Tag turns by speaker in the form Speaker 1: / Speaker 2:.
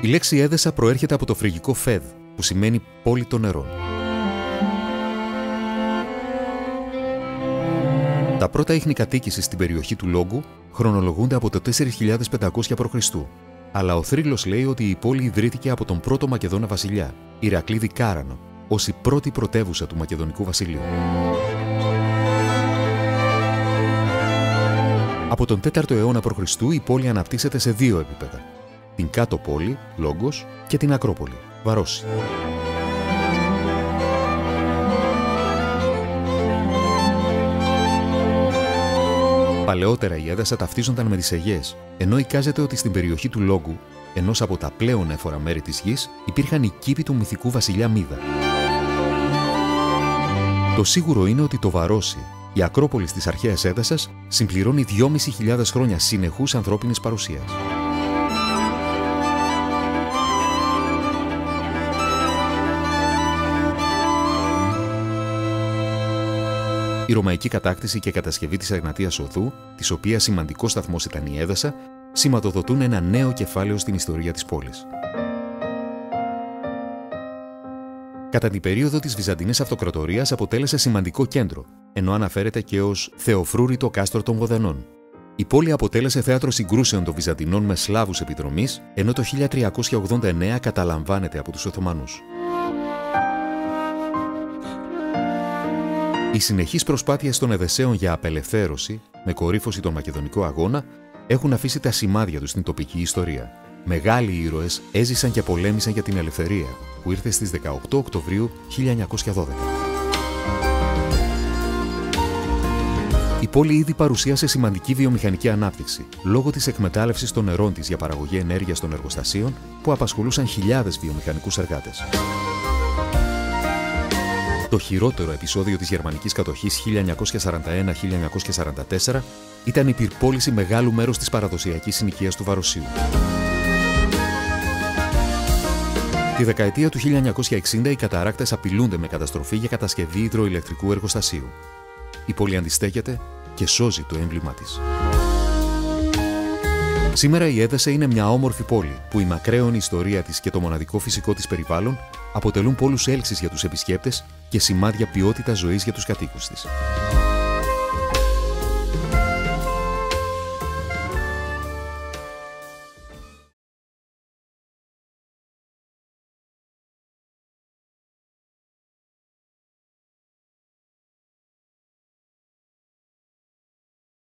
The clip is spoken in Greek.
Speaker 1: Η λέξη Έδεσα προέρχεται από το φρυγικό φεδ, που σημαίνει πόλη των νερών. Τα πρώτα ίχνη κατοίκησης στην περιοχή του Λόγκου χρονολογούνται από το 4.500 π.Χ. Αλλά ο Θρύλος λέει ότι η πόλη ιδρύθηκε από τον πρώτο Μακεδόνα βασιλιά, Ηρακλήδη Κάρανο, ως η πρώτη πρωτεύουσα του Μακεδονικού βασιλείου. Από τον 4ο αιώνα π.Χ. η πόλη αναπτύσσεται σε δύο επίπεδα: την κάτω πόλη, Λόγκος, και την Ακρόπολη, Βαρόσι. Παλαιότερα η Έδεσα ταυτίζονταν με τις Αιγαίες, ενώ εικάζεται ότι στην περιοχή του Λόγκου, ενός από τα πλέον έφορα μέρη της γης, υπήρχαν οι κήποι του μυθικού βασιλιά Μίδα. Το σίγουρο είναι ότι το Βαρόσι, η Ακρόπολη της αρχαίας Έδεσας, συμπληρώνει 2.500 χρόνια συνεχούς ανθρώπινης παρουσίας. Η ρωμαϊκή κατάκτηση και κατασκευή της Εγνατίας Οδού, της οποίας σημαντικός σταθμός ήταν η Έδεσα, σηματοδοτούν ένα νέο κεφάλαιο στην ιστορία της πόλης. Κατά την περίοδο της Βυζαντινής Αυτοκρατορίας αποτέλεσε σημαντικό κέντρο, ενώ αναφέρεται και ως Θεοφρούρητο κάστρο των Βοδενών. Η πόλη αποτέλεσε θέατρο συγκρούσεων των Βυζαντινών με Σλάβους επιδρομής, ενώ το 1389 καταλαμβάνεται από τους Οθωμανούς. Οι συνεχείς προσπάθειες των Εδεσαίων για απελευθέρωση, με κορύφωση τον Μακεδονικό αγώνα, έχουν αφήσει τα σημάδια τους στην τοπική ιστορία. Μεγάλοι ήρωες έζησαν και πολέμησαν για την ελευθερία, που ήρθε στις 18 Οκτωβρίου 1912. Η πόλη ήδη παρουσίασε σημαντική βιομηχανική ανάπτυξη, λόγω της εκμετάλλευσης των νερών της για παραγωγή ενέργειας των εργοστασίων, που απασχολούσαν χιλιάδες βιομηχανικούς εργάτες. Το χειρότερο επεισόδιο της γερμανικής κατοχής 1941-1944 ήταν η πυρπόληση μεγάλου μέρους της παραδοσιακής συνοικίας του Βαροσίου. Τη δεκαετία του 1960 οι καταράκτες απειλούνται με καταστροφή για κατασκευή υδροηλεκτρικού εργοστασίου. Η πόλη αντιστέκεται και σώζει το έμβλημά της. Σήμερα η Έδεσα είναι μια όμορφη πόλη που η μακραίωνη ιστορία της και το μοναδικό φυσικό της περιβάλλον αποτελούν πόλους έλξης για τους επισκέπτες και σημάδια ποιότητας ζωής για τους κατοίκους της.